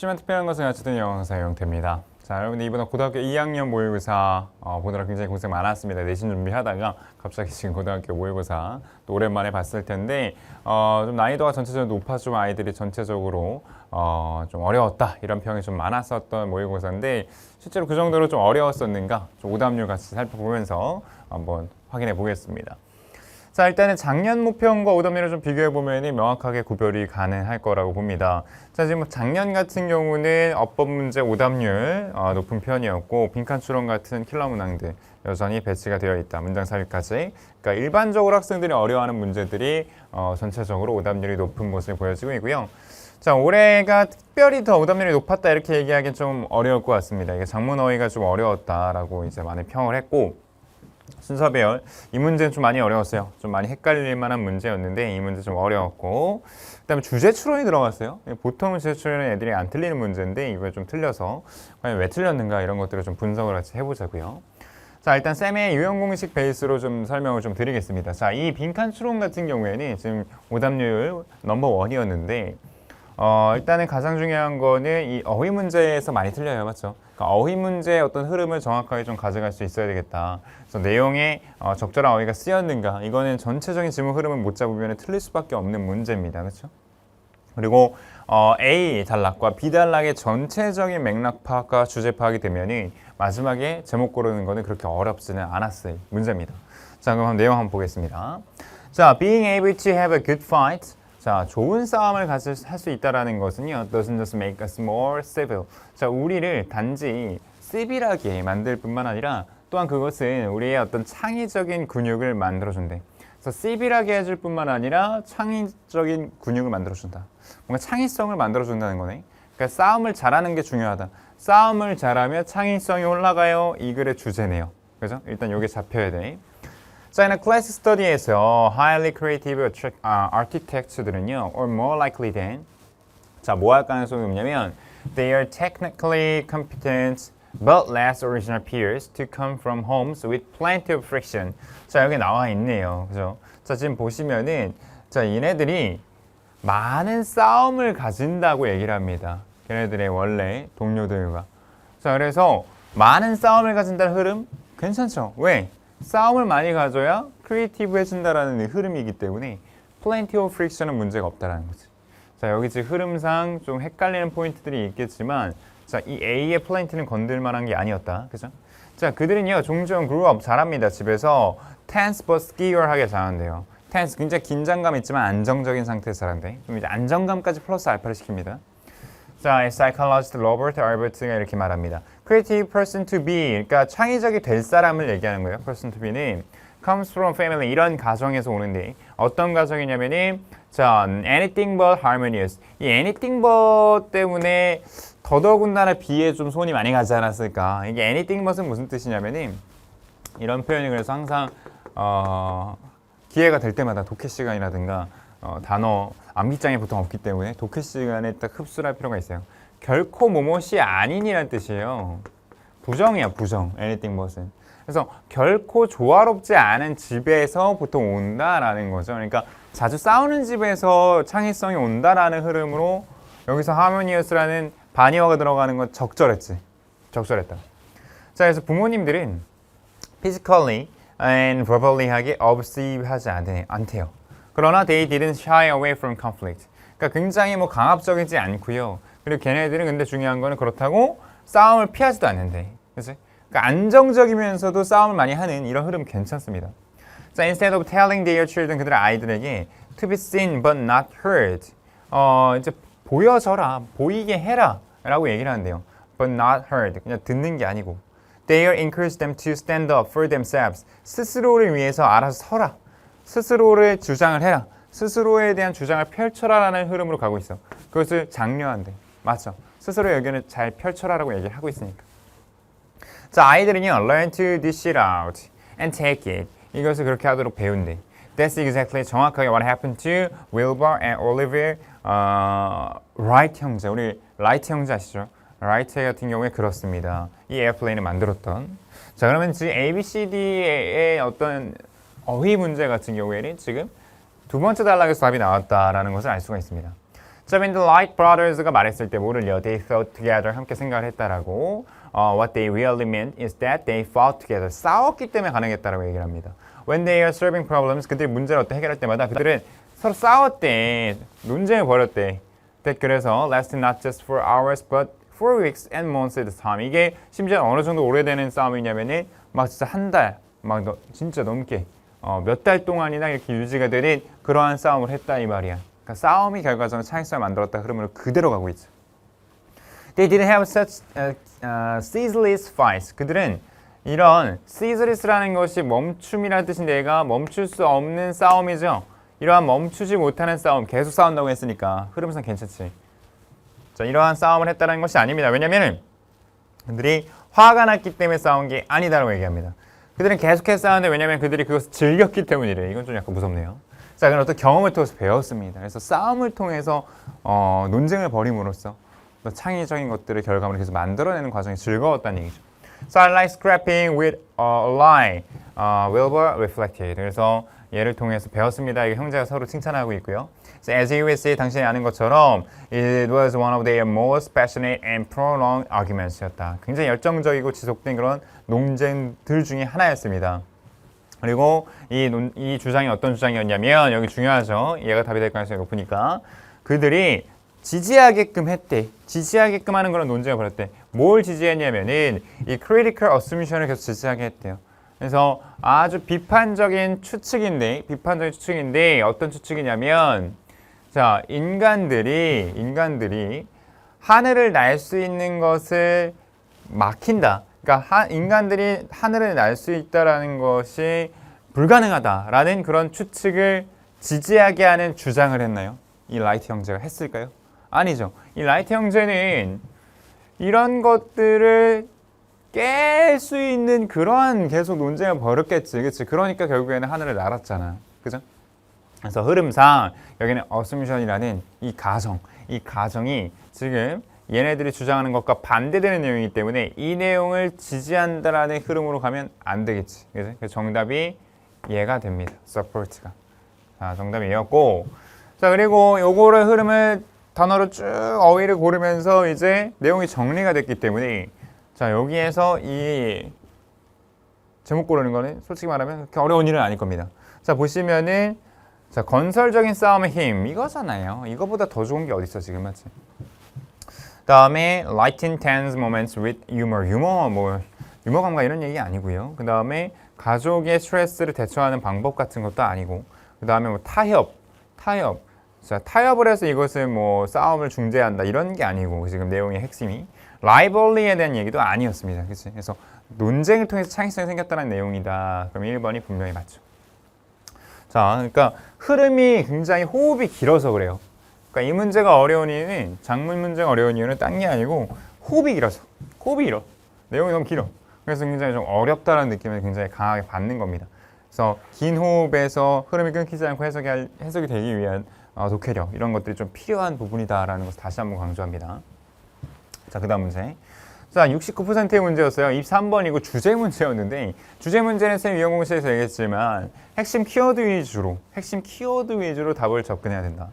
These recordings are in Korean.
쉽지만 특별한 것을 가르치는 영어 강사 영태입니다. 자, 여러분들 이번에 고등학교 2학년 모의고사 보느라 굉장히 고생 많았습니다. 내신 준비하다가 갑자기 지금 고등학교 모의고사 또 오랜만에 봤을 텐데 좀 난이도가 전체적으로 높아서 좀 아이들이 전체적으로 좀 어려웠다 이런 평이 좀 많았었던 모의고사인데 실제로 그 정도로 좀 어려웠었는가 좀 오답률 같이 살펴보면서 한번 확인해 보겠습니다. 자, 일단은 작년 모평과 오답률을 좀 비교해 보면 명확하게 구별이 가능할 거라고 봅니다. 자, 지금 작년 같은 경우는 어법 문제 오답률 높은 편이었고 빈칸 추론 같은 킬러 문항들 여전히 배치가 되어 있다. 문장 삽입까지. 그러니까 일반적으로 학생들이 어려워하는 문제들이 전체적으로 오답률이 높은 모습을 보여지고 있고요. 자, 올해가 특별히 더 오답률이 높았다 이렇게 얘기하기는 좀 어려울 것 같습니다. 이게 작문어휘가 좀 어려웠다라고 이제 많이 평을 했고. 순서 배열 이 문제는 좀 많이 어려웠어요. 좀 많이 헷갈릴 만한 문제였는데 이 문제 좀 어려웠고 그다음에 주제 추론이 들어갔어요. 보통은 주제 추론은 애들이 안 틀리는 문제인데 이거 좀 틀려서 과연 왜 틀렸는가 이런 것들을 좀 분석을 같이 해보자고요. 자, 일단 쌤의 유형 공식 베이스로 좀 설명을 좀 드리겠습니다. 자, 이 빈칸 추론 같은 경우에는 지금 오답률 넘버 1이었는데 일단은 가장 중요한 거는 이 어휘 문제에서 많이 틀려요. 맞죠? 그러니까 어휘 문제의 어떤 흐름을 정확하게 좀 가져갈 수 있어야 되겠다. 그래서 내용에 적절한 어휘가 쓰였는가 이거는 전체적인 지문 흐름을 못 잡으면 틀릴 수밖에 없는 문제입니다. 그렇죠? 그리고 A 단락과 B 단락의 전체적인 맥락 파악과 주제 파악이 되면은 마지막에 제목 고르는 거는 그렇게 어렵지는 않았을 문제입니다. 자, 그럼 내용 한번 보겠습니다. 자, being able to have a good fight. 자, 좋은 싸움을 할 수 있다는 것은요, doesn't just make us more civil. 자, 우리를 단지 시빌하게 만들 뿐만 아니라 또한 그것은 우리의 어떤 창의적인 근육을 만들어준대. 그래서 시빌하게 해줄 뿐만 아니라 창의적인 근육을 만들어준다. 뭔가 창의성을 만들어준다는 거네. 그러니까 싸움을 잘하는 게 중요하다. 싸움을 잘하면 창의성이 올라가요. 이 글의 주제네요. 그죠? 일단 이게 잡혀야 돼. 자, in a class study에서 highly creative architects들은요, or more likely than, 자, 뭐 할 가능성이 높냐면, they are technically competent but less original peers to come from homes with plenty of friction. 자, 여기 나와 있네요. 그죠? 자, 지금 보시면은, 자, 얘네들이 많은 싸움을 가진다고 얘기를 합니다. 걔네들의 원래 동료들과. 자, 그래서 많은 싸움을 가진다는 흐름? 괜찮죠? 왜? 싸움을 많이 가져야 크리에이티브해진다라는 흐름이기 때문에 plenty of friction은 문제가 없다라는 거지. 자, 여기 지금 흐름상 좀 헷갈리는 포인트들이 있겠지만 자, 이 A의 plenty는 건들만한 게 아니었다. 그죠? 자, 그들은요 종종 grew up 잘합니다. 집에서 tense but secure-하게 잘한대요. tense 굉장히 긴장감 있지만 안정적인 상태에서 잘한대. 좀 이제 안정감까지 플러스 알파를 시킵니다. 자, psychologist 로버트 알버트가 이렇게 말합니다. Creative person to be, 그러니까 창의적이 될 사람을 얘기하는 거예요. person to be는 comes from family, 이런 가정에서 오는데 어떤 가정이냐면은 자, anything but harmonious. 이 anything but 때문에 더더군다나 B에 좀 손이 많이 가지 않았을까. 이게 anything but은 무슨 뜻이냐면은 이런 표현이 그래서 항상 기회가 될 때마다 독해 시간이라든가 단어 암기장에 보통 없기 때문에 독해 시간에 딱 흡수를 할 필요가 있어요. 결코 뭐뭇이 아닌이란 뜻이에요. 부정이야, 부정. anything but은. 그래서 결코 조화롭지 않은 집에서 보통 온다라는 거죠. 그러니까 자주 싸우는 집에서 창의성이 온다라는 흐름으로 여기서 harmonious라는 반의어가 들어가는 건 적절했지. 적절했다. 자, 그래서 부모님들은 physically and verbally하게 observe하지 않대요. 그러나 they didn't shy away from conflict. 그러니까 굉장히 뭐 강압적이지 않고요. 그리고 걔네들은 근데 중요한 거는 그렇다고 싸움을 피하지도 않는데. 그치? 그러니까 안정적이면서도 싸움을 많이 하는 이런 흐름 괜찮습니다. 자, instead of telling their children, 그들의 아이들에게 to be seen but not heard. 이제 보여져라, 보이게 해라 라고 얘기를 하는데요. but not heard. 그냥 듣는 게 아니고. They encourage them to stand up for themselves. 스스로를 위해서 알아서 서라. 스스로를 주장을 해라. 스스로에 대한 주장을 펼쳐라라는 흐름으로 가고 있어. 그것을 장려한대. 맞죠? 스스로의 의견을 잘 펼쳐라라고 얘기를 하고 있으니까. 자, 아이들은요, learn to dish it out and take it. 이것을 그렇게 하도록 배운대. That's exactly 정확하게 what happened to Wilbur and Oliver Wright 형제. 우리 라이트 형제 아시죠? 라이트 같은 경우에 그렇습니다. 이 에어플레인을 만들었던. 자, 그러면 지금 ABCD의 어떤 어휘 문제 같은 경우에는 지금 두 번째 단락에서 답이 나왔다라는 것을 알 수가 있습니다. So when the Light Brothers가 말했을 때 뭐를요? They thought together. 함께 생각을 했다라고. What they really meant is that they fought together. 싸웠기 때문에 가능했다라고 얘기를 합니다. When they are solving problems, 그들이 문제를 어떻게 해결할 때마다 그들은 서로 싸웠대. 논쟁을 벌였대. That 그래서 lasted not just for hours but for weeks and months at a time. 이게 심지어 어느 정도 오래되는 싸움이냐면은 막 진짜 한 달, 막 진짜 넘게 몇 달 동안이나 이렇게 유지가 되는 그러한 싸움을 했다 이 말이야. 그러니까 싸움이 결과적으로 창의성을 만들었다 흐름으로 그대로 가고 있어. They didn't have such ceaseless fights. 그들은 이런 ceaseless라는 것이 멈춤이라는 뜻인데 얘가 멈출 수 없는 싸움이죠. 이러한 멈추지 못하는 싸움, 계속 싸운다고 했으니까 흐름상 괜찮지. 자, 이러한 싸움을 했다는 것이 아닙니다. 왜냐면은 그들이 화가 났기 때문에 싸운 게 아니다라고 얘기합니다. 그들은 계속해서 싸우는데 왜냐면 그들이 그것을 즐겼기 때문이래. 이건 좀 약간 무섭네요. 자, 그건 어떤 경험을 통해서 배웠습니다. 그래서 싸움을 통해서 논쟁을 벌임으로써 창의적인 것들을 결과물을 계속 만들어내는 과정이 즐거웠다는 얘기죠. So I like scrapping with a lie. Wilbur reflected. 그래서 얘를 통해서 배웠습니다. 이게 형제가 서로 칭찬하고 있고요. So as you will see, 당신이 아는 것처럼 it was one of their most passionate and prolonged arguments였다. 굉장히 열정적이고 지속된 그런 논쟁들 중에 하나였습니다. 그리고 이 주장이 어떤 주장이었냐면 여기 중요하죠. 얘가 답이 될 가능성이 높으니까 그들이 지지하게끔 했대. 지지하게끔 하는 그런 논쟁을 벌였대. 뭘 지지했냐면은 이 critical assumption을 계속 지지하게 했대요. 그래서 아주 비판적인 추측인데 어떤 추측이냐면 자, 인간들이 하늘을 날 수 있는 것을 막힌다. 그러니까 인간들이 하늘을 날 수 있다라는 것이 불가능하다라는 그런 추측을 지지하게 하는 주장을 했나요? 이 라이트 형제가 했을까요? 아니죠. 이 라이트 형제는 이런 것들을 깰 수 있는 그러한 계속 논쟁을 벌였겠지. 그치? 그러니까 결국에는 하늘을 날았잖아. 그죠? 그래서 흐름상 여기는 assumption이라는 이 가정이 지금 얘네들이 주장하는 것과 반대되는 내용이기 때문에 이 내용을 지지한다라는 흐름으로 가면 안 되겠지. 그죠? 그래서 정답이 얘가 됩니다. support가. 자, 정답이 얘였고. 자, 그리고 요거를 흐름을 단어로 쭉 어휘를 고르면서 이제 내용이 정리가 됐기 때문에 자, 여기에서 이 제목 고르는 거는 솔직히 말하면 그렇게 어려운 일은 아닐 겁니다. 자, 보시면은 자, 건설적인 싸움의 힘 이거잖아요. 이거보다 더 좋은 게 어딨어 지금 맞지? 다음에 lighten tense moments with humor. 유머 감각 이런 얘기 아니고요. 그 다음에 가족의 스트레스를 대처하는 방법 같은 것도 아니고 그 다음에 뭐 타협. 자, 타협을 해서 이것을 뭐 싸움을 중재한다 이런 게 아니고 지금 내용의 핵심이 라이벌리에 대한 얘기도 아니었습니다. 그치? 그래서 논쟁을 통해서 창의성이 생겼다는 내용이다. 그럼 1번이 분명히 맞죠. 자, 그러니까 흐름이 굉장히 호흡이 길어서 그래요. 그러니까 이 문제가 어려운 이유는 장문 문제가 어려운 이유는 딴 게 아니고 호흡이 길어. 내용이 너무 길어. 그래서 굉장히 좀 어렵다는 느낌을 굉장히 강하게 받는 겁니다. 그래서 긴 호흡에서 흐름이 끊기지 않고 해석이 되기 위한 독해력 이런 것들이 좀 필요한 부분이다라는 것을 다시 한번 강조합니다. 자, 그 다음 문제. 자, 69%의 문제였어요. 23번이고 주제 문제였는데 주제 문제는 쌤 위험 공시에서 얘기했지만 핵심 키워드 위주로 답을 접근해야 된다.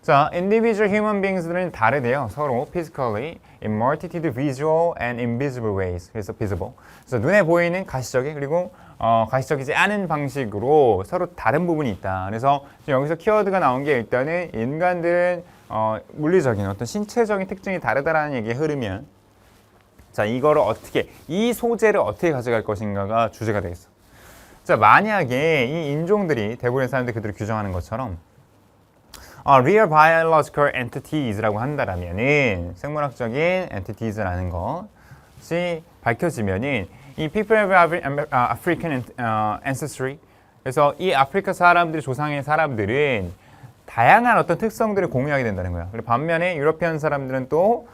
자, individual human beings들은 다르대요. 서로 physically, in multitude visual and invisible ways. 그래서 visible. 그래서 눈에 보이는 가시적인 그리고 가시적이지 않은 방식으로 서로 다른 부분이 있다. 그래서 여기서 키워드가 나온 게 일단은 인간들은 물리적인 어떤 신체적인 특징이 다르다라는 얘기의 흐르면 자, 이거를 이 소재를 어떻게 가져갈 것인가가 주제가 되겠어. 자, 만약에 이 인종들이 대부분의 사람들이 그들을 규정하는 것처럼 real biological entities라고 한다라면은 생물학적인 entities라는 것이 밝혀지면은 이 people have African ancestry 그래서 이 아프리카 사람들이 조상의 사람들은 다양한 어떤 특성들을 공유하게 된다는 거야. 그리고 반면에 유러피안 사람들은 또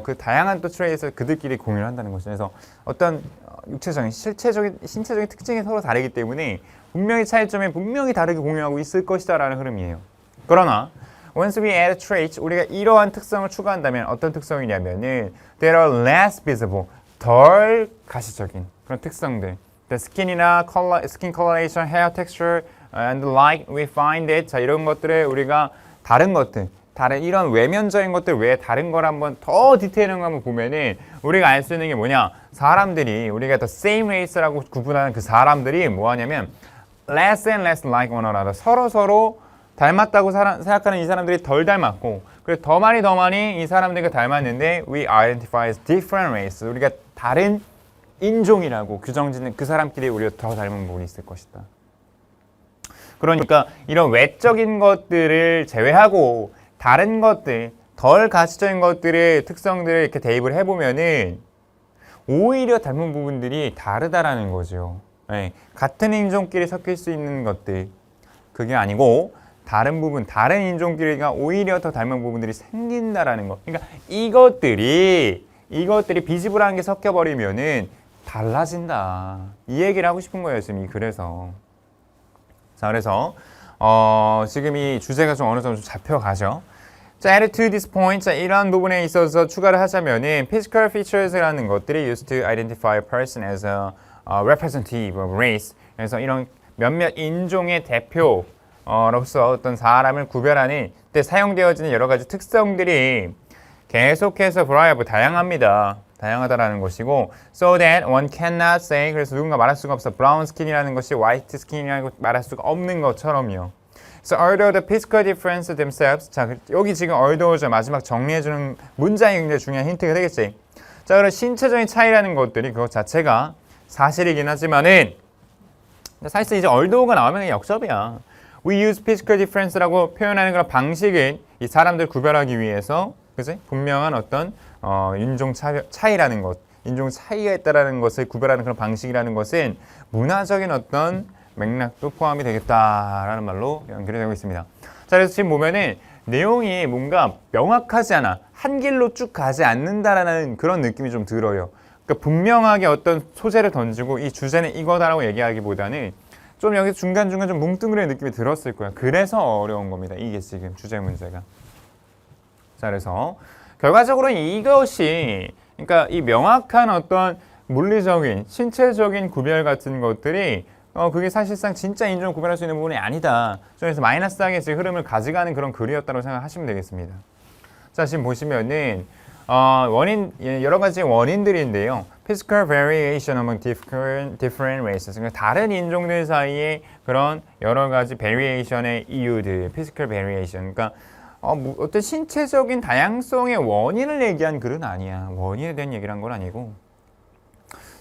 그 다양한 또 트레이에서 그들끼리 공유를 한다는 거죠. 그래서 어떤 육체적인, 신체적인 특징이 서로 다르기 때문에 분명히 차이점에 분명히 다르게 공유하고 있을 것이다라는 흐름이에요. 그러나 once we add traits, 우리가 이러한 특성을 추가한다면 어떤 특성이냐면은 there are less visible, 덜 가시적인 그런 특성들. The skin이나 skin coloration, hair texture and the like we find it. 자, 이런 것들을 우리가 다른 것들, 다른 이런 외면적인 것들 외에 다른 걸 한번 더 디테일한 거 한번 보면은 우리가 알 수 있는 게 뭐냐? 사람들이 우리가 the same race라고 구분하는 그 사람들이 뭐 하냐면 less and less like one another. 서로 닮았다고 생각하는 이 사람들이 덜 닮았고, 그리고 더 많이 이 사람들과 닮았는데 we identify as different race. 우리가 다른 인종이라고 규정짓는 그 사람끼리 우리가 더 닮은 부분이 있을 것이다. 그러니까 이런 외적인 것들을 제외하고 다른 것들, 덜 가시적인 것들의 특성들을 이렇게 대입을 해보면은 오히려 닮은 부분들이 다르다라는 거죠. 네, 같은 인종끼리 섞일 수 있는 것들, 그게 아니고 다른 부분, 다른 인종끼리가 오히려 더 닮은 부분들이 생긴다라는 거. 그러니까 이것들이 비지블한 게 섞여버리면은 달라진다. 이 얘기를 하고 싶은 거예요, 지금 이 글에서. 자, 그래서 지금 이 주제가 좀 어느 정도 좀 잡혀가죠. 자, add to this point. 자, 이러한 부분에 있어서 추가를 하자면은 physical features라는 것들이 used to identify a person as a representative of race. 그래서 이런 몇몇 인종의 대표로서 어떤 사람을 구별하는 때 사용되어지는 여러 가지 특성들이 계속해서 variable, 다양하다라는 것이고, so that one cannot say, 그래서 누군가 말할 수가 없어. brown skin이라는 것이 white skin이라고 말할 수가 없는 것처럼요. So although the physical difference themselves, 자, 여기 지금 although 마지막 정리해주는 문장이 굉장히 중요한 힌트가 되겠지. 자, 그럼 신체적인 차이라는 것들이 그것 자체가 사실이긴 하지만은 사실상 이제 although가 나오면 역접이야. We use physical difference라고 표현하는 그런 방식은 이 사람들 구별하기 위해서, 그치? 분명한 어떤 인종 차이라는 것, 인종 차이가 있다라는 것을 구별하는 그런 방식이라는 것은 문화적인 어떤 맥락도 포함이 되겠다라는 말로 연결이 되고 있습니다. 자, 그래서 지금 보면은 내용이 뭔가 명확하지 않아. 한 길로 쭉 가지 않는다라는 그런 느낌이 좀 들어요. 그러니까 분명하게 어떤 소재를 던지고 이 주제는 이거다라고 얘기하기보다는 좀 여기 중간중간 좀 뭉뚱그리는 느낌이 들었을 거야. 그래서 어려운 겁니다. 이게 지금 주제 문제가. 자, 그래서 결과적으로 이것이, 그러니까 이 명확한 어떤 물리적인, 신체적인 구별 같은 것들이 그게 사실상 진짜 인종을 구별할 수 있는 부분이 아니다. 그래서 마이너스하게 지금 흐름을 가져가는 그런 글이었다고 생각하시면 되겠습니다. 자, 지금 보시면은 여러 가지 원인들인데요. Physical variation among different races. 그러니까 다른 인종들 사이에 그런 여러 가지 variation의 이유들, physical variation. 그러니까 어떤 신체적인 다양성의 원인을 얘기한 글은 아니야. 원인에 대한 얘기를 한 건 아니고.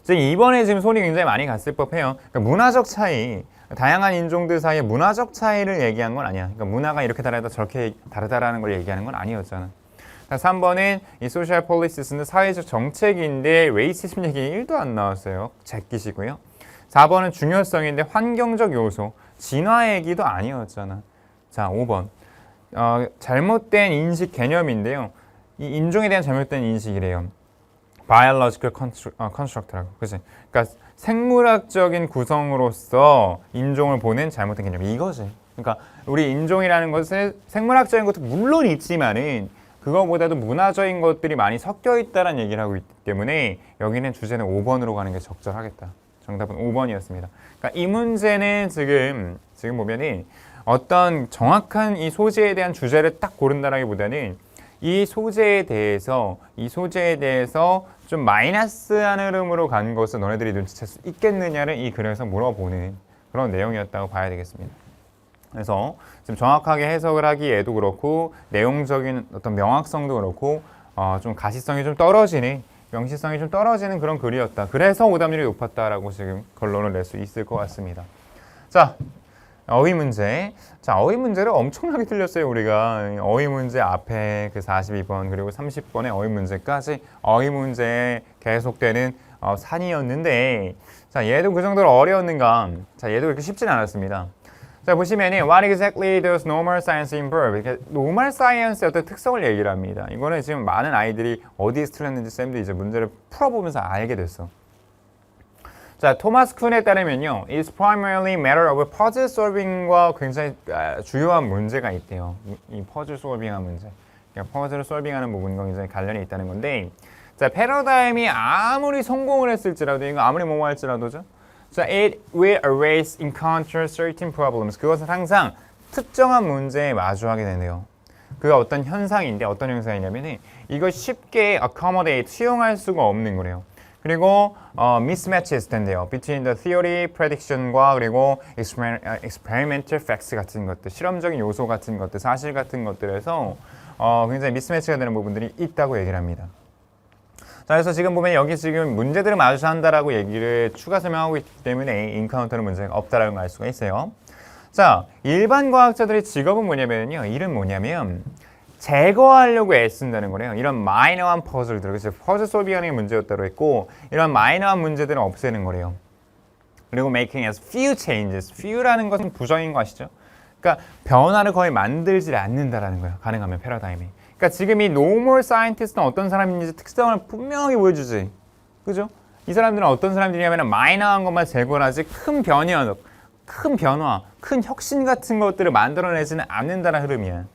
지금 이번에 지금 손이 굉장히 많이 갔을 법해요. 그러니까 문화적 차이, 다양한 인종들 사이의 문화적 차이를 얘기한 건 아니야. 그러니까 문화가 이렇게 다르다 저렇게 다르다라는 걸 얘기하는 건 아니었잖아. 3번은 이 social policies, 사회적 정책인데 레이시즘 얘기 1도 안 나왔어요. 제끼시고요. 4번은 중요성인데 환경적 요소, 진화 얘기도 아니었잖아. 자, 5번. 잘못된 인식 개념인데요. 이 인종에 대한 잘못된 인식이래요. biological construct라고, 그치? 그러니까 생물학적인 구성으로서 인종을 보는 잘못된 개념, 이거지. 그러니까 우리 인종이라는 것은 생물학적인 것도 물론 있지만은 그거보다도 문화적인 것들이 많이 섞여 있다는 얘기를 하고 있기 때문에 여기는 주제는 5번으로 가는 게 적절하겠다. 정답은 5번이었습니다. 그러니까 이 문제는 지금 보면은 어떤 정확한 이 소재에 대한 주제를 딱 고른다라기보다는 이 소재에 대해서 좀 마이너스한 흐름으로 간 것을 너네들이 눈치챌 수 있겠느냐를 이 글에서 물어보는 그런 내용이었다고 봐야 되겠습니다. 그래서 지금 정확하게 해석을 하기에도 그렇고 내용적인 어떤 명확성도 그렇고 좀 가시성이 좀 떨어지는, 명시성이 좀 떨어지는 그런 글이었다. 그래서 오답률이 높았다라고 지금 결론을 낼 수 있을 것 같습니다. 자, 어휘 문제. 자, 어휘 문제를 엄청나게 틀렸어요, 우리가. 어휘 문제 앞에 그 42번 그리고 30번의 어휘 문제까지 어휘 문제에 계속되는 산이었는데, 자, 얘도 그 정도로 어려웠는가? 자, 얘도 그렇게 쉽진 않았습니다. 자, 보시면은 What exactly does normal science improve? 이렇게 normal science의 어떤 특성을 얘기를 합니다. 이거는 지금 많은 아이들이 어디에서 틀렸는지 쌤도 이제 문제를 풀어보면서 알게 됐어. 자, 토마스 쿤에 따르면요, It's primarily matter of puzzle solving과 굉장히 주요한 문제가 있대요. 이 퍼즐 솔빙한 문제. 그러니까 퍼즐을 솔빙하는 부분과 굉장히 관련이 있다는 건데, 자, 패러다임이 아무리 성공을 했을지라도, 이거 아무리 뭐뭐 할지라도죠. 자, it will always encounter certain problems. 그것은 항상 특정한 문제에 마주하게 되네요. 그 어떤 현상인데 어떤 현상이냐면은 이걸 쉽게 accommodate 수용할 수가 없는 거래요. 그리고 mismatch 있을 텐데요. between the theory prediction과 그리고 experimental facts 같은 것들, 실험적인 요소 같은 것들, 사실 같은 것들에서 굉장히 미스매치가 되는 부분들이 있다고 얘기를 합니다. 자, 그래서 지금 보면 여기 지금 문제들을 마주한다라고 얘기를 추가 설명하고 있기 때문에 인카운터는 문제가 없다라는 걸 알 수가 있어요. 자, 일반 과학자들의 직업은 뭐냐면요. 일은 뭐냐면 제거하려고 애쓴다는 거래요. 이런 마이너한 퍼즐들, 그래서 퍼즐 솔빙하는 문제였다고 했고 이런 마이너한 문제들은 없애는 거래요. 그리고 making as few changes. few라는 것은 부정인 거 아시죠? 그러니까 변화를 거의 만들지 않는다라는 거예요. 가능하면 패러다임이. 그러니까 지금 이 normal scientist는 어떤 사람인지 특성을 분명하게 보여주지. 그죠? 이 사람들은 어떤 사람들이냐면 마이너한 것만 제거를 하지 큰 변화, 큰 혁신 같은 것들을 만들어내지는 않는다는 흐름이야.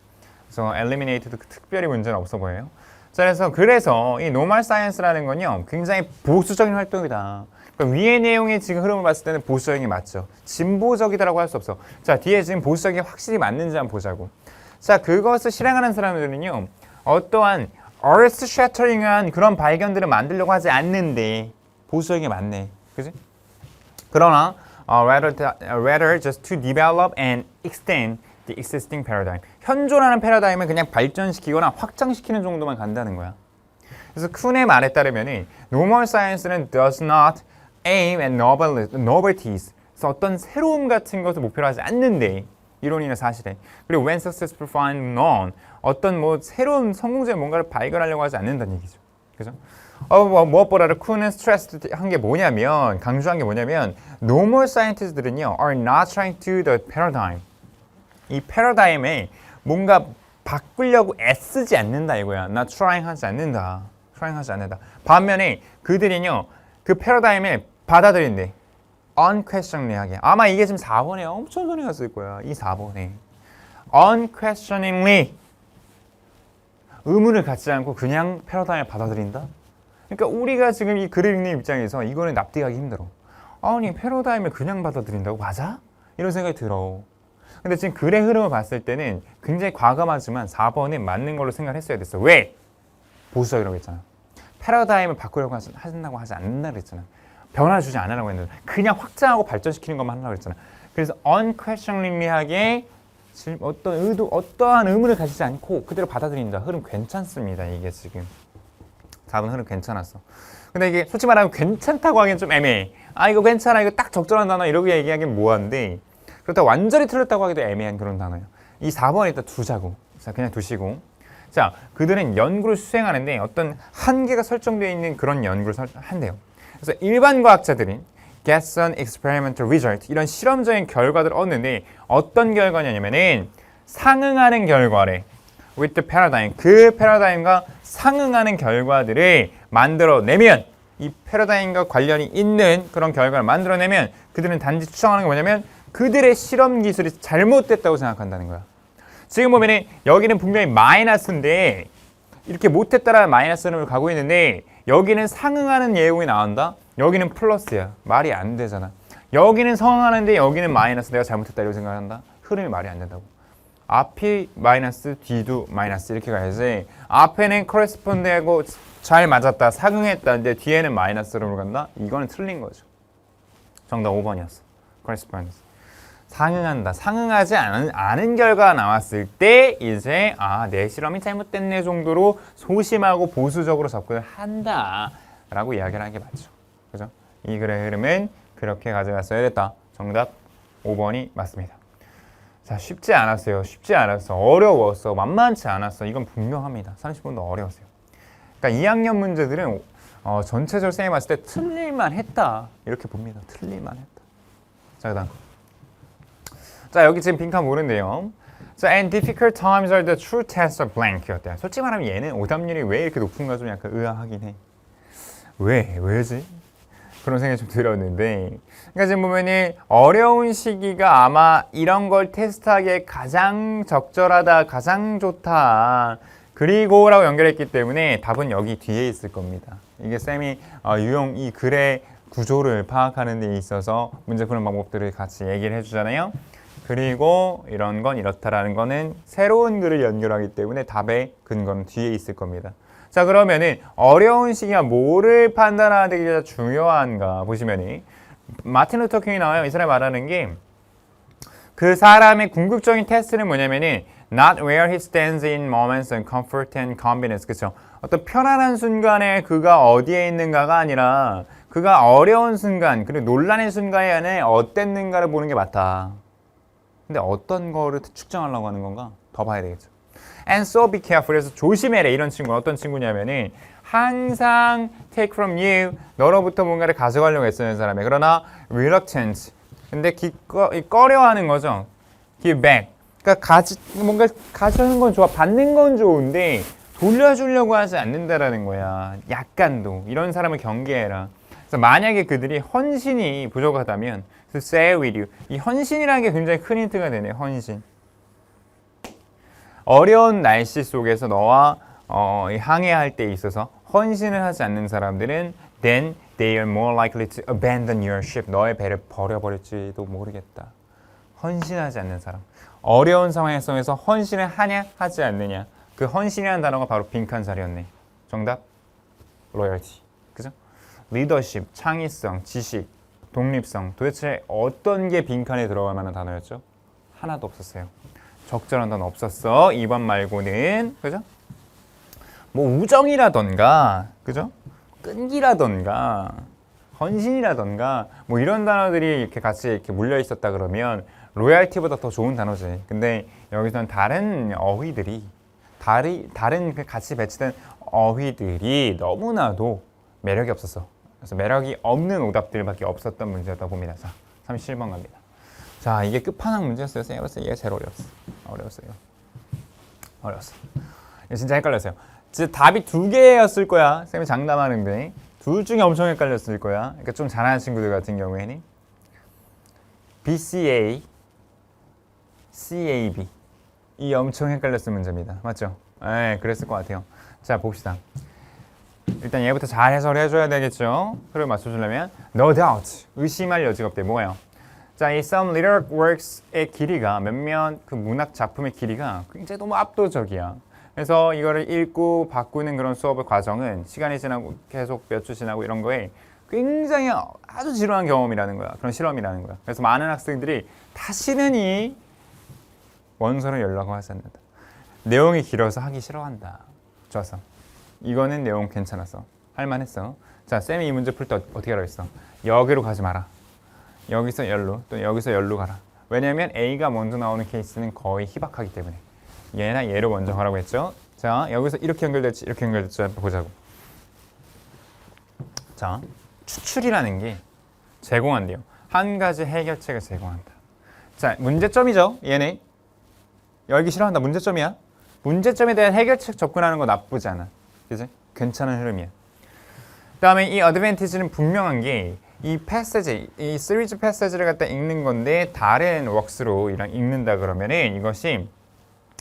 그래서 eliminate도 특별히 문제는 없어 보여요. 자, 그래서 이 normal science라는 건요, 굉장히 보수적인 활동이다. 그러니까 위의 내용의 지금 흐름을 봤을 때는 보수적인 게 맞죠. 진보적이다라고 할 수 없어. 자, 뒤에 지금 보수적인 게 확실히 맞는지 한번 보자고. 자, 그것을 실행하는 사람들은요, 어떠한 earth shattering한 그런 발견들을 만들려고 하지 않는데 보수적인 게 맞네. 그지? 그러나 rather just to develop and extend the existing paradigm. 현존하는 패러다임을 그냥 발전시키거나 확장시키는 정도만 간다는 거야. 그래서 쿤의 말에 따르면 normal science는 does not aim at novelties. 그래서 어떤 새로움 같은 것을 목표로 하지 않는데 이론이나 사실에. 그리고 when successful find none. 어떤 뭐 새로운 성공적인 뭔가를 발견하려고 하지 않는다는 얘기죠. 그죠? 무엇보다도 쿤은 스트레스 한 게 뭐냐면, 강조한 게 뭐냐면 normal scientists들은요 are not trying to the paradigm. 이 패러다임에 뭔가 바꾸려고 애쓰지 않는다 이거야. not trying 하지 않는다. 반면에 그들은요 그 패러다임을 받아들인대. unquestioningly하게. 아마 이게 지금 4번에 엄청 손에 갔을 거야. 이 4번에 unquestioningly 의문을 갖지 않고 그냥 패러다임을 받아들인다. 그러니까 우리가 지금 이 글을 읽는 입장에서 이거는 납득하기 힘들어. 아니 패러다임을 그냥 받아들인다고 맞아? 이런 생각이 들어. 근데 지금 글의 흐름을 봤을 때는 굉장히 과감하지만 4번은 맞는 걸로 생각했어야 됐어. 왜? 보수적이라고 했잖아. 패러다임을 바꾸려고 한다고 하지 않는다고 했잖아. 변화 주지 않으라고 했는데 그냥 확장하고 발전시키는 것만 하려고 했잖아. 그래서 unquestioningly하게 어떠한 의문을 가지지 않고 그대로 받아들인다. 흐름 괜찮습니다. 이게 지금 4번 흐름 괜찮았어. 근데 이게 솔직히 말하면 괜찮다고 하기엔 좀 애매해. 아 이거 괜찮아, 이거 딱 적절한 단어 이렇게 얘기하기엔 뭐한데 그렇다고 완전히 틀렸다고 하기도 애매한 그런 단어예요. 이 4번에 일단 두자고. 자, 그냥 두시고. 자, 그들은 연구를 수행하는데 어떤 한계가 설정되어 있는 그런 연구를 한대요. 그래서 일반 과학자들은 gets an experimental result, 이런 실험적인 결과들을 얻는데 어떤 결과냐면은 상응하는 결과래. with the paradigm, 그 패러다임과 상응하는 결과들을 만들어내면, 이 패러다임과 관련이 있는 그런 결과를 만들어내면 그들은 단지 추정하는 게 뭐냐면 그들의 실험 기술이 잘못됐다고 생각한다는 거야. 지금 보면 여기는 분명히 마이너스인데 이렇게 못했다라는 마이너스를 가고 있는데 여기는 상응하는 내용이 나온다? 여기는 플러스야. 말이 안 되잖아. 여기는 성응하는데 여기는 마이너스, 내가 잘못했다 이렇게 생각한다? 흐름이 말이 안 된다고. 앞이 마이너스, 뒤도 마이너스 이렇게 가야지. 앞에는 커레스폰드하고 잘 맞았다, 상응했다, 근데 뒤에는 마이너스로 간다? 이거는 틀린 거죠. 정답 5번이었어. 커레스폰드. 상응한다. 상응하지 않은 결과가 나왔을 때 이제 내 실험이 잘못됐네 정도로 소심하고 보수적으로 접근을 한다 라고 이야기를 하는 게 맞죠. 그죠? 이 글의 흐름은 그렇게 가져갔어야 됐다. 정답 5번이 맞습니다. 자, 쉽지 않았어요. 쉽지 않았어. 어려웠어. 만만치 않았어. 이건 분명합니다. 30번도 어려웠어요. 그러니까 2학년 문제들은 전체적으로 쌤이 봤을 때 틀릴만 했다 이렇게 봅니다. 틀릴만 했다. 자, 그다음. 자, 여기 지금 빈칸 모른대요. 자, and difficult times are the true test of blank였대요. 솔직히 말하면 얘는 오답률이 왜 이렇게 높은가 좀 약간 의아하긴 해. 왜지? 그런 생각이 좀 들었는데, 그러니까 지금 보면은 어려운 시기가 아마 이런 걸 테스트하기에 가장 적절하다, 가장 좋다, 그리고라고 연결했기 때문에 답은 여기 뒤에 있을 겁니다. 이게 쌤이 이 글의 구조를 파악하는 데 있어서 문제 푸는 방법들을 같이 얘기를 해주잖아요. 그리고 이런 건 이렇다라는 거는 새로운 글을 연결하기 때문에 답의 근거는 뒤에 있을 겁니다. 자, 그러면은 어려운 시기가 뭐를 판단하는 게 가장 중요한가 보시면은 마틴 루터 킹이 나와요. 이 사람이 말하는 게 그 사람의 궁극적인 테스트는 뭐냐면은 not where he stands in moments of comfort and convenience. 그렇죠? 어떤 편안한 순간에 그가 어디에 있는가가 아니라 그가 어려운 순간 그리고 논란의 순간에 안에 어땠는가를 보는 게 맞다. 근데 어떤 거를 측정하려고 하는 건가? 더 봐야 되겠죠. And so be careful. 그래서 조심해라. 이런 친구는 어떤 친구냐면은 항상 take from you. 너로부터 뭔가를 가져가려고 애쓰는 사람이에요. 그러나 reluctant. 근데 꺼려하는 거죠. give back. 그러니까 뭔가 가져오는 건 좋아. 받는 건 좋은데 돌려주려고 하지 않는다라는 거야. 약간도. 이런 사람을 경계해라. 그래서 만약에 그들이 헌신이 부족하다면 to say with you. 이 헌신이라는 게 굉장히 큰 힌트가 되네요. 헌신. 어려운 날씨 속에서 너와 항해할 때 있어서 헌신을 하지 않는 사람들은 then they are more likely to abandon your ship. 너의 배를 버려버릴지도 모르겠다. 헌신하지 않는 사람. 어려운 상황 속에서 헌신을 하냐 하지 않느냐. 그 헌신이라는 단어가 바로 빈칸 자리였네. 정답? loyalty. 그죠? 리더십, 창의성, 지식, 독립성. 도대체 어떤 게 빈칸에 들어갈 만한 단어였죠? 하나도 없었어요. 적절한 단어 없었어. 2번 말고는. 그죠? 뭐 우정이라던가, 그죠? 끈기라던가, 헌신이라던가, 뭐 이런 단어들이 이렇게 같이 이렇게 물려 있었다 그러면 로얄티보다 더 좋은 단어지. 근데 여기서는 다른 어휘들이, 다른 그 같이 배치된 어휘들이 너무나도 매력이 없었어. 그래서 매력이 없는 오답들밖에 없었던 문제였다 봅니다. 자, 37번 갑니다. 자, 이게 끝판왕 문제였어요. 쌤 해봤어요. 얘가 제일 어려웠어요. 이거 진짜 헷갈렸어요. 진짜 답이 2개였을 거야. 쌤이 장담하는데 둘 중에 엄청 헷갈렸을 거야. 그러니까 좀 잘하는 친구들 같은 경우에는 BCA, CAB 이 엄청 헷갈렸을 문제입니다. 맞죠? 네, 그랬을 것 같아요. 자, 봅시다. 일단 얘부터 잘 해설해줘야 되겠죠. 흐름 맞춰주려면 no doubt, 의심할 여지가 없대. 뭐예요? 자, 이 some literary works의 길이가 몇몇 그 문학 작품의 길이가 굉장히 너무 압도적이야. 그래서 이거를 읽고 바꾸는 그런 수업의 과정은 시간이 지나고 계속 몇 주 지나고 이런 거에 굉장히 아주 지루한 경험이라는 거야. 그런 실험이라는 거야. 그래서 많은 학생들이 다시는 이 원서를 연락을 하지 않는다. 내용이 길어서 하기 싫어한다. 좋았어. 이거는 내용 괜찮았어. 할만했어. 자, 쌤이 이 문제 풀 때 어떻게 하라고 했어? 여기로 가지 마라. 여기서 열로, 또 여기서 열로 가라. 왜냐면 A가 먼저 나오는 케이스는 거의 희박하기 때문에. 얘나 얘로 먼저 가라고 했죠. 자, 여기서 이렇게 연결될지 이렇게 연결될지 한번 보자고. 자, 추출이라는 게 제공한대요. 한 가지 해결책을 제공한다. 자, 문제점이죠. 얘네. 열기 싫어한다. 문제점이야. 문제점에 대한 해결책 접근하는 거 나쁘지 않아. 그지? 괜찮은 흐름이야. 그 다음에 이 어드밴티지는 분명한 게 이 패세지, 이 시리즈 패세지를 갖다 읽는 건데 다른 웍스로 읽는다 그러면은 이것이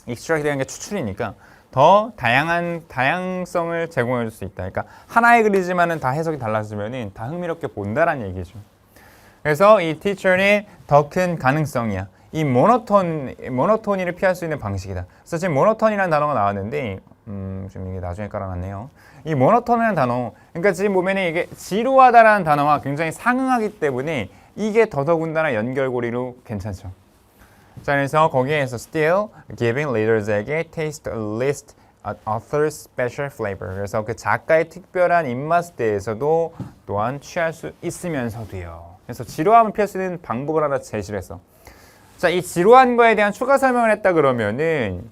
익스트랙트 되는 게 추출이니까 더 다양성을 제공해 줄 수 있다. 그러니까 하나의 글이지만은 다 해석이 달라지면은 다 흥미롭게 본다라는 얘기죠. 그래서 이 티처는 더 큰 가능성이야. 이 모노토니를 피할 수 있는 방식이다. 그래서 지금 모노톤이라는 단어가 나왔는데 지금 이게 나중에 깔아놨네요. 이 모노톤이라는 단어, 그러니까 지금 보면은 이게 지루하다라는 단어와 굉장히 상응하기 때문에 이게 더더군다나 연결고리로 괜찮죠. 자, 그래서 거기에서 still giving readers에게 taste a list author's special flavor. 그래서 그 작가의 특별한 입맛에 대해서도 또한 취할 수 있으면서도요. 그래서 지루함을 피할 수 있는 방법을 하나 제시를 했어. 자, 이 지루한 거에 대한 추가 설명을 했다 그러면은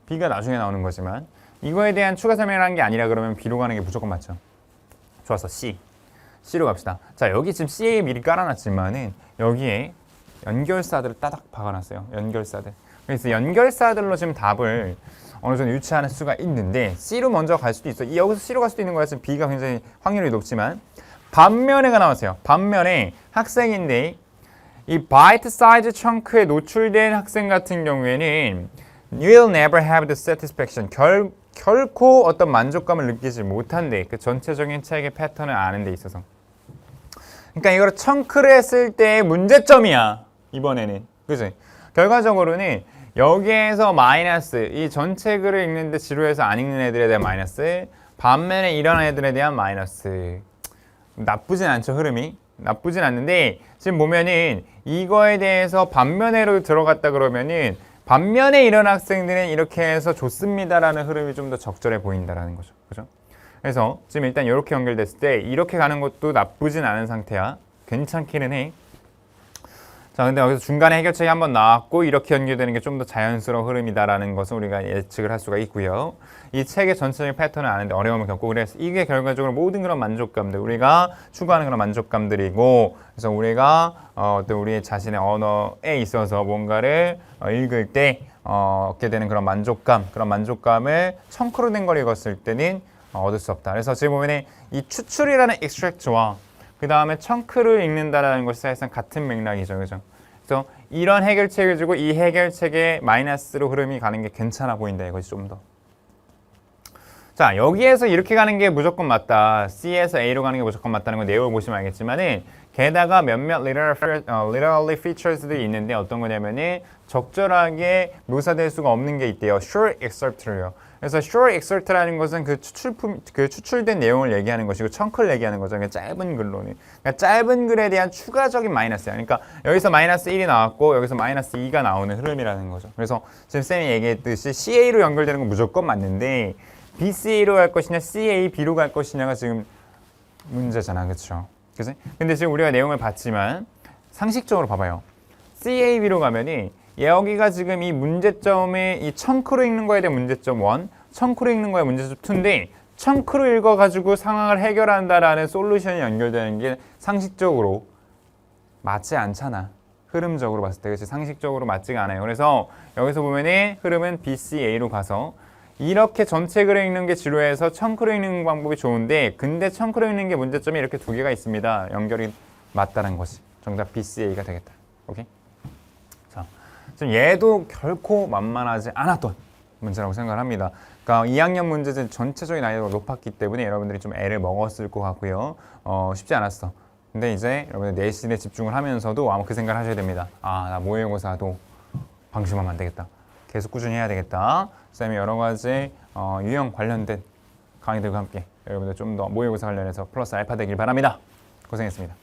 B가 나중에 나오는 거지만 이거에 대한 추가 설명을 한 게 아니라 그러면 B로 가는 게 무조건 맞죠. 좋았어. C로 갑시다. 자, 여기 지금 C에 미리 깔아놨지만은 여기에 연결사들을 따닥 박아놨어요. 연결사들. 그래서 연결사들로 지금 답을 어느 정도 유추하는 수가 있는데 C로 먼저 갈 수도 있어. 여기서 C로 갈 수도 있는 거야. 지금 B가 굉장히 확률이 높지만 반면에가 나왔어요. 반면에 학생인데 이 bite size chun크에 노출된 학생 같은 경우에는 you will never have the satisfaction. 결코 어떤 만족감을 느끼지 못한대. 그 전체적인 책의 패턴을 아는 데 있어서. 그러니까 이거를 청크를 했을 때의 문제점이야. 이번에는. 그지? 결과적으로는 여기에서 마이너스, 이 전체 글을 읽는데 지루해서 안 읽는 애들에 대한 마이너스, 반면에 이런 애들에 대한 마이너스. 나쁘진 않죠, 흐름이. 나쁘진 않는데 지금 보면은 이거에 대해서 반면에로 들어갔다 그러면은 반면에 이런 학생들은 이렇게 해서 좋습니다라는 흐름이 좀 더 적절해 보인다라는 거죠. 그죠? 그래서 지금 일단 이렇게 연결됐을 때 이렇게 가는 것도 나쁘진 않은 상태야. 괜찮기는 해. 자, 근데 여기서 중간에 해결책이 한번 나왔고 이렇게 연결되는 게 좀 더 자연스러운 흐름이다라는 것을 우리가 예측을 할 수가 있고요. 이 책의 전체적인 패턴을 아는데 어려움을 겪고 그래서 이게 결과적으로 모든 그런 만족감들 우리가 추구하는 그런 만족감들이고 그래서 우리가 또 우리 자신의 언어에 있어서 뭔가를 읽을 때 얻게 되는 그런 만족감을 청크로 된 걸 읽었을 때는 얻을 수 없다. 그래서 지금 보면 이 추출이라는 extract와 그 다음에 청크를 읽는다라는 것이 사실상 같은 맥락이죠. 그죠? 그래서 이런 해결책을 주고 이 해결책에 마이너스로 흐름이 가는 게 괜찮아 보인다. 이것이 좀 더. 자, 여기에서 이렇게 가는 게 무조건 맞다. C에서 A로 가는 게 무조건 맞다는 건 내용을 보시면 알겠지만은 게다가 몇몇 literary features들이 있는데 어떤 거냐면은 적절하게 묘사될 수가 없는 게 있대요. short excerpt로요. 그래서 short excerpt라는 것은 그 추출된 내용을 얘기하는 것이고 chun크를 얘기하는 거죠. 그러니까 짧은 글로는. 그러니까 짧은 글에 대한 추가적인 마이너스야. 그러니까 여기서 마이너스 1이 나왔고 여기서 마이너스 2가 나오는 흐름이라는 거죠. 그래서 지금 쌤이 얘기했듯이 CA로 연결되는 건 무조건 맞는데 BCA로 갈 것이냐 CA, B로 갈 것이냐가 지금 문제잖아. 그렇죠? 그치? 근데 지금 우리가 내용을 봤지만 상식적으로 봐봐요. CAB로 가면이 여기가 지금 이 문제점이 이 청크로 읽는 거에 대한 문제점 1, 청크로 읽는 거에 문제점 2인데 청크로 읽어가지고 상황을 해결한다라는 솔루션이 연결되는 게 상식적으로 맞지 않잖아. 흐름적으로 봤을 때 그치? 상식적으로 맞지가 않아요. 그래서 여기서 보면은 흐름은 BCA로 가서 이렇게 전체 글을 읽는 게 지루해서 청크로 읽는 방법이 좋은데 근데 청크로 읽는 게 문제점이 이렇게 두 개가 있습니다. 연결이 맞다는 것이 정답 BCA가 되겠다. 오케이? 자, 지금 얘도 결코 만만하지 않았던 문제라고 생각을 합니다. 그러니까 2학년 문제는 전체적인 난이도가 높았기 때문에 여러분들이 좀 애를 먹었을 것 같고요. 쉽지 않았어. 근데 이제 여러분들 내신에 집중을 하면서도 아마 그 생각을 하셔야 됩니다. 아, 나 모의고사도 방심하면 안 되겠다. 계속 꾸준히 해야 되겠다. 쌤이 여러 가지 유형 관련된 강의들과 함께 여러분들 좀 더 모의고사 관련해서 플러스 알파 되길 바랍니다. 고생했습니다.